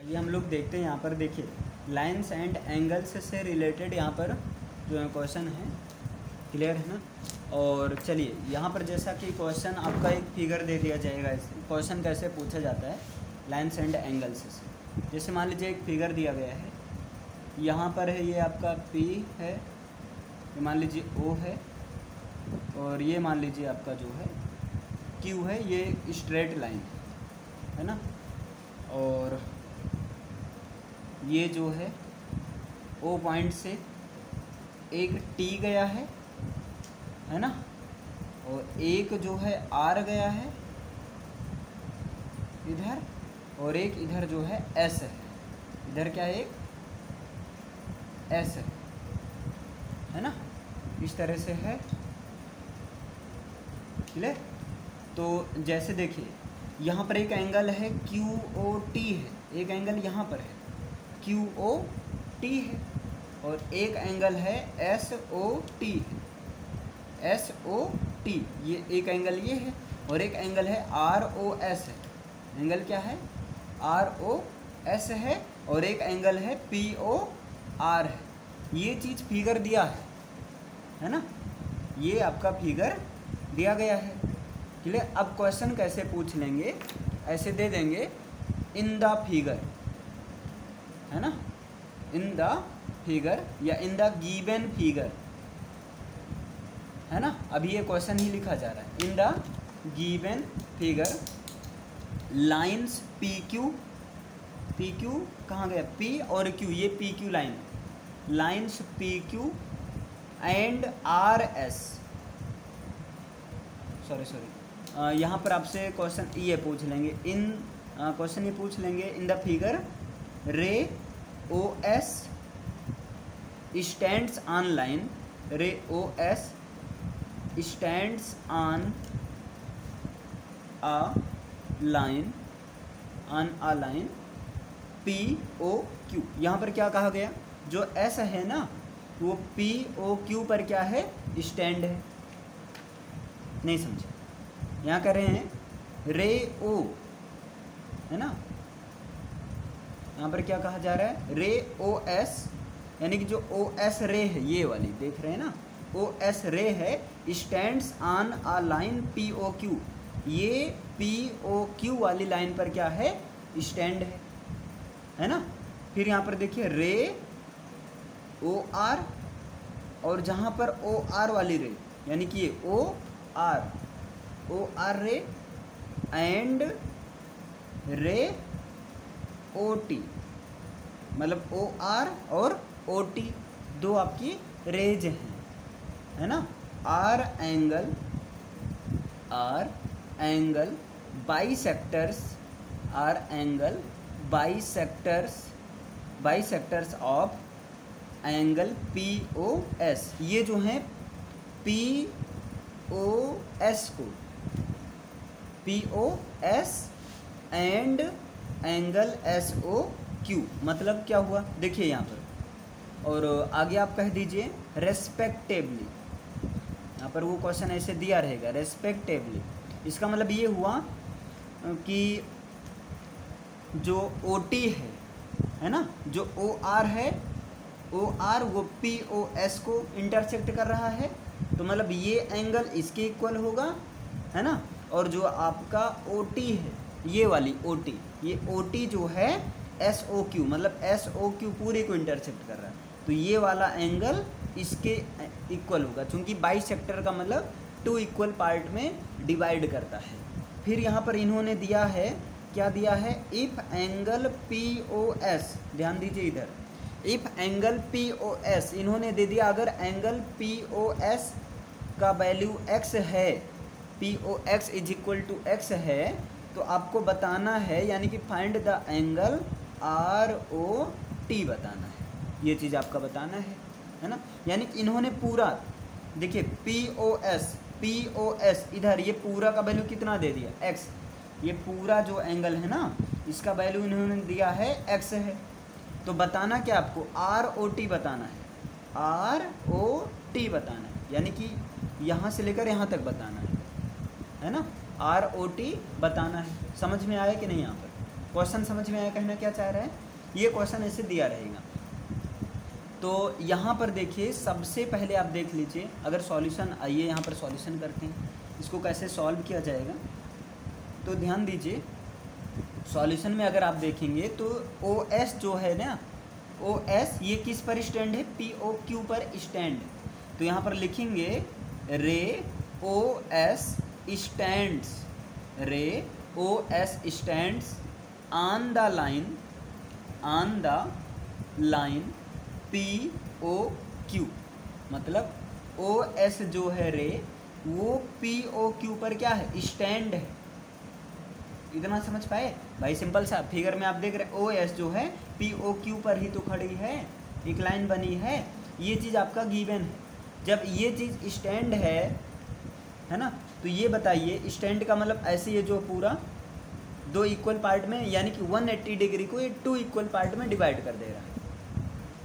ये हम लोग देखते हैं यहाँ पर, देखिए लाइंस एंड एंगल्स से रिलेटेड यहाँ पर जो है क्वेश्चन है, क्लियर है ना। और चलिए यहाँ पर जैसा कि क्वेश्चन आपका एक फिगर दे दिया जाएगा, इससे क्वेश्चन कैसे पूछा जाता है लाइंस एंड एंगल्स से। जैसे मान लीजिए एक फिगर दिया गया है, यहाँ पर है ये आपका P है, ये मान लीजिए O है, और ये मान लीजिए आपका जो है Q है, ये स्ट्रेट लाइन है ना। और ये जो है O पॉइंट से एक T गया है ना, और एक जो है R गया है इधर, और एक इधर जो है S है, इधर क्या है एक S है ना, इस तरह से है, क्लियर। तो जैसे देखिए यहाँ पर एक एंगल है QOT है, एक एंगल यहाँ पर है QOT है, और एक एंगल है SOT है, SOT, ये एक एंगल ये है, और एक एंगल है ROS है, एंगल क्या है ROS है, और एक एंगल है POR है। ये चीज़ फिगर दिया है ना, ये आपका फिगर दिया गया है, क्लियर। अब क्वेश्चन कैसे पूछ लेंगे, ऐसे दे देंगे इन द फिगर, है ना, इन द फिगर या इन द गिवन फिगर, है ना। अभी ये क्वेश्चन ही लिखा जा रहा है, in the given figure lines PQ कहाँ गया, P और Q, ये PQ लाइन है, lines PQ and RS, sorry यहाँ पर आपसे क्वेश्चन ये पूछ लेंगे, इन क्वेश्चन ये पूछ लेंगे इन द फिगर रे OS स्टैंड्स ऑन लाइन, रे OS stands on a line, on a line POQ। यहाँ पर क्या कहा गया, जो S है ना वो POQ पर क्या है, स्टैंड है, नहीं समझे। यहाँ कर रहे हैं रे O, है ना, यहाँ पर क्या कहा जा रहा है, रे OS, यानी कि जो OS रे है ये वाली देख रहे हैं ना, OS रे है, stands on a line POQ, ये POQ वाली लाइन पर क्या है, स्टैंड है ना। फिर यहाँ पर देखिए रे OR, और जहाँ पर OR वाली रे, यानी कि ये OR रे एंड रे OT, मतलब OR और OT दो आपकी रेज हैं, है ना। R angle bisectors, R angle bisectors of angle POS, ये जो हैं POS को, POS एंड एंगल SOQ, मतलब क्या हुआ देखिए यहाँ पर, और आगे आप कह दीजिए रेस्पेक्टिवली, यहाँ पर वो क्वेश्चन ऐसे दिया रहेगा रेस्पेक्टिवली, इसका मतलब ये हुआ कि जो OT है ना, जो OR है, OR वो POS को इंटरसेक्ट कर रहा है, तो मतलब ये एंगल इसके इक्वल होगा, है ना। और जो आपका OT है, ये वाली OT, ये OT जो है SOQ, मतलब SOQ पूरे को इंटरसेक्ट कर रहा है, तो ये वाला एंगल इसके इक्वल होगा, क्योंकि बाइसेक्टर का मतलब 2 इक्वल पार्ट में डिवाइड करता है। फिर यहाँ पर इन्होंने दिया है, क्या दिया है, इफ़ एंगल POS, ध्यान दीजिए इधर, इफ़ एंगल POS इन्होंने दे दिया, अगर एंगल POS का वैल्यू x है, POX is equal to x है, तो आपको बताना है, यानी कि फाइंड द एंगल ROT बताना है, ये चीज़ आपका बताना है ना। यानी कि इन्होंने पूरा देखिए POS इधर ये पूरा का वैल्यू कितना दे दिया, x, ये पूरा जो एंगल है ना इसका वैल्यू इन्होंने दिया है x है, तो बताना क्या आपको, ROT बताना है, ROT बताना है, यानी कि यहाँ से लेकर यहाँ तक बताना है ना, ROT बताना है। समझ में आया कि नहीं यहाँ पर, क्वेश्चन समझ में आया कहना क्या चाह रहा है? ये क्वेश्चन ऐसे दिया रहेगा। तो यहाँ पर देखिए सबसे पहले आप देख लीजिए, अगर सॉल्यूशन, आइए यहाँ पर सॉल्यूशन करते हैं, इसको कैसे सॉल्व किया जाएगा। तो ध्यान दीजिए सॉल्यूशन में अगर आप देखेंगे तो OS जो है ना, OS ये किस पर स्टैंड है? POQ पर स्टैंड। तो यहाँ पर लिखेंगे रे OS स्टैंड्स, रे OS stands on the line POQ। मतलब OS जो है रे वो POQ पर क्या है? स्टैंड है। इतना समझ पाए भाई? सिंपल सा फिगर में आप देख रहे OS जो है POQ पर ही तो खड़ी है, एक लाइन बनी है। ये चीज़ आपका गिवन है। जब ये चीज़ स्टैंड है ना, तो ये बताइए स्टैंड का मतलब ऐसे ये जो पूरा दो इक्वल पार्ट में, यानी कि 180 डिग्री को ये 2 इक्वल पार्ट में डिवाइड कर दे रहा है।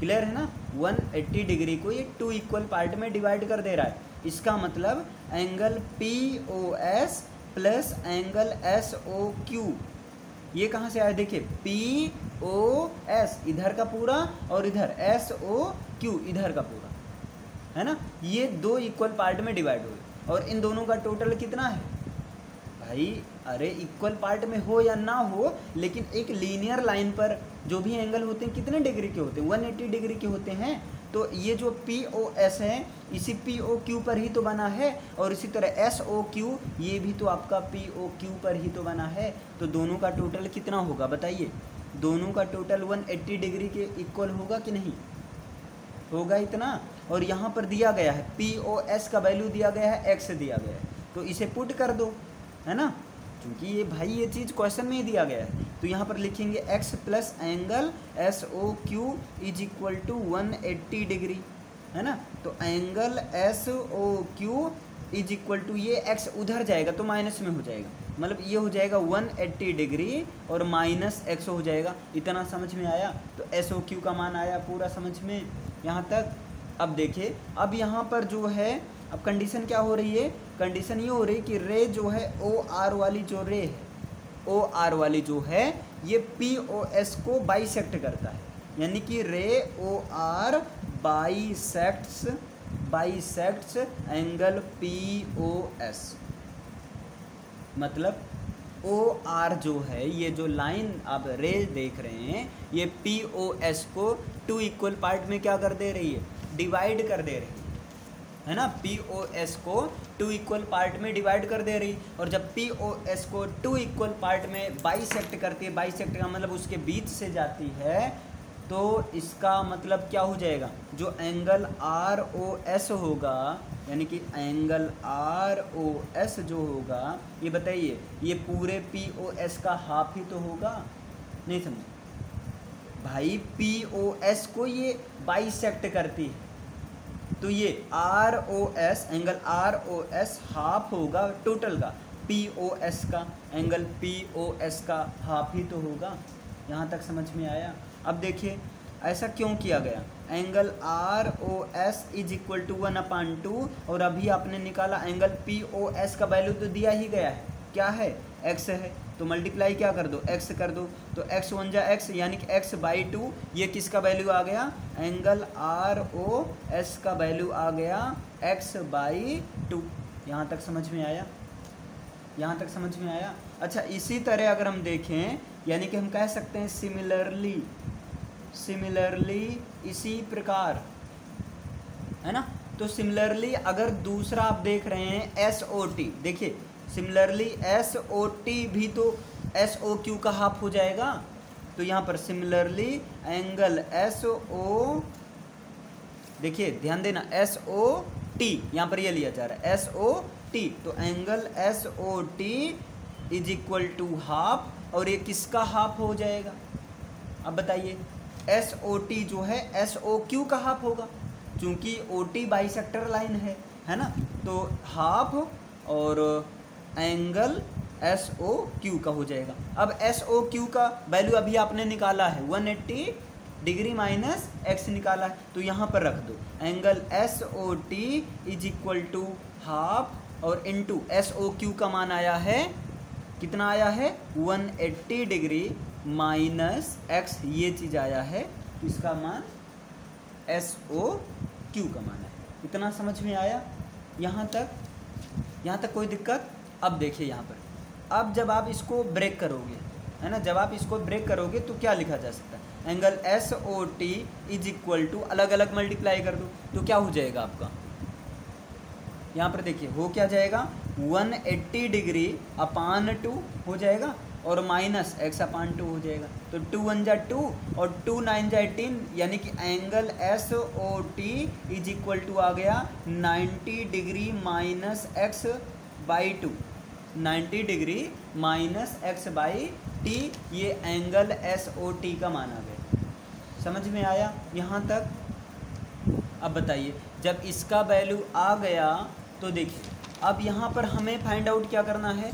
क्लियर है ना? 180 डिग्री को ये 2 इक्वल पार्ट में डिवाइड कर दे रहा है। इसका मतलब angle POS plus angle SOQ, ये कहाँ से आया? देखिए POS इधर का पूरा और इधर SOQ इधर का पूरा, है ना? ये 2 इक्वल पार्ट में डिवाइड हुए और इन दोनों का टोटल कितना है भाई? अरे इक्वल पार्ट में हो या ना हो, लेकिन एक लीनियर लाइन पर जो भी एंगल होते हैं कितने डिग्री के होते हैं? 180 डिग्री के होते हैं। तो ये जो POS है इसी POQ पर ही तो बना है, और इसी तरह SOQ ये भी तो आपका POQ पर ही तो बना है। तो दोनों का टोटल कितना होगा बताइए? दोनों का टोटल 180 डिग्री के इक्वल होगा कि नहीं होगा? इतना। और यहाँ पर दिया गया है POS का वैल्यू दिया गया है, x दिया गया है, तो इसे पुट कर दो, है ना? क्योंकि ये भाई ये चीज़ क्वेश्चन में ही दिया गया है। तो यहाँ पर लिखेंगे x plus angle SOQ is equal to 180 degree, है ना? तो angle SOQ is equal to, ये x उधर जाएगा तो माइनस में हो जाएगा, मतलब ये हो जाएगा 180 डिग्री और माइनस x हो जाएगा। इतना समझ में आया? तो SOQ का मान आया पूरा समझ में यहाँ तक। अब देखिए, अब यहाँ पर जो है अब कंडीशन क्या हो रही है? कंडीशन ये हो रही है कि रे जो है OR वाली जो रे है, OR वाली जो है ये POS को बाइसेक्ट करता है, यानी कि रे OR बाइसेक्ट्स एंगल POS। मतलब OR जो है, ये जो लाइन आप रे देख रहे हैं, ये POS को 2 इक्वल पार्ट में क्या कर दे रही है? डिवाइड कर दे रही है ना? POS को 2 इक्वल पार्ट में डिवाइड कर दे रही, और जब POS को 2 इक्वल पार्ट में बाइसेक्ट करती है, बाइसेक्ट का मतलब उसके बीच से जाती है, तो इसका मतलब क्या हो जाएगा? जो एंगल ROS होगा, यानी कि एंगल ROS जो होगा, ये बताइए ये पूरे POS का हाफ ही तो होगा। नहीं समझ भाई? POS को ये बाइसेक्ट करती है, तो ये ROS एंगल ROS हाफ होगा टोटल का, POS का एंगल POS का हाफ ही तो होगा। यहाँ तक समझ में आया? अब देखिए ऐसा क्यों किया गया? Angle ROS is equal to 1/2, और अभी आपने निकाला एंगल POS का वैल्यू तो दिया ही गया है, क्या है? x है, तो मल्टीप्लाई क्या कर दो? x कर दो, तो x 1 जा x, यानी कि x/2। ये किसका वैल्यू आ गया? एंगल ROS का वैल्यू आ गया x/2। यहाँ तक समझ में आया? यहाँ तक समझ में आया? अच्छा, इसी तरह अगर हम देखें, यानी कि हम कह सकते हैं सिमिलरली इसी प्रकार, है ना? तो सिमिलरली अगर दूसरा आप देख रहे हैं SOT, देखिए सिमिलरली SOT भी तो SOQ का हाफ हो जाएगा। तो यहाँ पर सिमिलरली एंगल SO, देखिए ध्यान देना, SOT यहाँ पर ये लिया जा रहा है SOT, तो angle SOT is equal to half, और ये किसका हाफ हो जाएगा? अब बताइए, SOT जो है SOQ का हाफ होगा, क्योंकि OT बाइसेक्टर लाइन है ना? तो हाफ और एंगल SOQ का हो जाएगा। अब SOQ का वैल्यू अभी आपने निकाला है 180 डिग्री माइनस x निकाला है, तो यहाँ पर रख दो angle SOT is equal to half, और इनटू SOQ का मान आया है कितना? आया है 180 डिग्री माइनस एक्स ये चीज़ आया है, तो इसका मान SOQ का मान है। इतना समझ में आया? यहाँ तक कोई दिक्कत? अब देखिए यहाँ पर, अब जब आप इसको ब्रेक करोगे, है ना, जब आप इसको ब्रेक करोगे तो क्या लिखा जा सकता है? Angle SOT is equal to, अलग अलग मल्टीप्लाई कर दो तो क्या हो जाएगा आपका? यहाँ पर देखिए हो क्या जाएगा, 180 डिग्री अपान 2 हो जाएगा और माइनस x अपान 2 हो जाएगा। तो 2 1 जा 2 और 2 9 जा 18, यानी कि angle SOT is equal to आ गया 90 degree minus x by 2, 90 degree minus x by t, ये एंगल SOT का मान आ गया। समझ में आया यहाँ तक? अब बताइए, जब इसका वैल्यू आ गया तो देखिए, अब यहाँ पर हमें फाइंड आउट क्या करना है?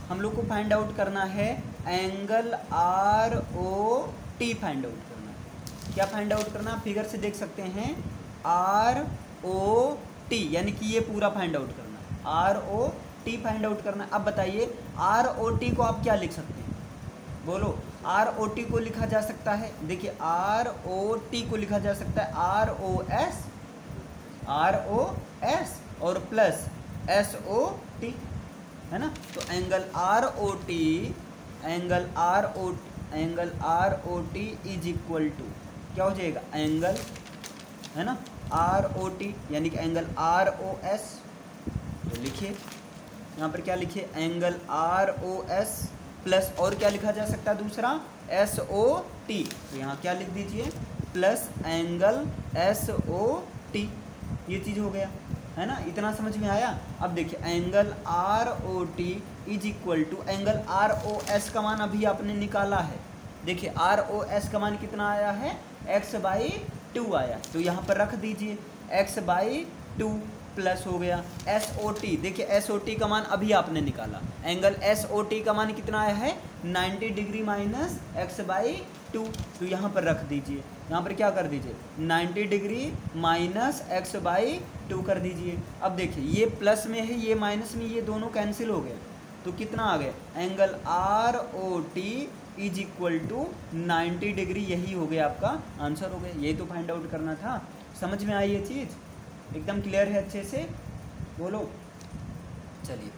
हम लोग को फाइंड आउट करना है एंगल ROT फाइंड आउट करना है। क्या फाइंड आउट करना? फिगर से देख सकते हैं, ROT, यानी कि ये पूरा फाइंड आउट करना है, ROT फाइंड आउट करना है। अब बताइए ROT को आप क्या लिख सकते हैं? बोलो। ROT को लिखा जा सकता है, देखिए ROT को लिखा जा सकता है ROS और प्लस SOT, है ना। तो angle ROT is equal to क्या हो जाएगा? एंगल, है ना, ROT यानी कि एंगल ROS। तो लिखिए यहाँ पर, क्या लिखिए? एंगल ROS प्लस, और क्या लिखा जा सकता है दूसरा? SOT। तो यहाँ क्या लिख दीजिए? प्लस एंगल SOT, ये चीज़ हो गया, है ना। इतना समझ में आया? अब देखिए angle ROT is equal to angle ROS का मान अभी आपने निकाला है। देखिए ROS का मान कितना आया है? x/2 आया, तो यहाँ पर रख दीजिए x/2 प्लस हो गया SOT। देखिए SOT का मान अभी आपने निकाला, एंगल SOT का मान कितना आया है? 90 डिग्री माइनस x/2, तो यहाँ पर रख दीजिए, यहाँ पर क्या कर दीजिए? 90 डिग्री माइनस x/2 कर दीजिए। अब देखिए ये प्लस में है, ये माइनस में, ये दोनों कैंसिल हो गए, तो कितना आ गया? Angle ROT is equal to 90 degree, यही हो गया आपका आंसर हो गया। यही तो फाइंड आउट करना था। समझ में आई ये चीज़? एकदम क्लियर है? अच्छे से बोलो। चलिए।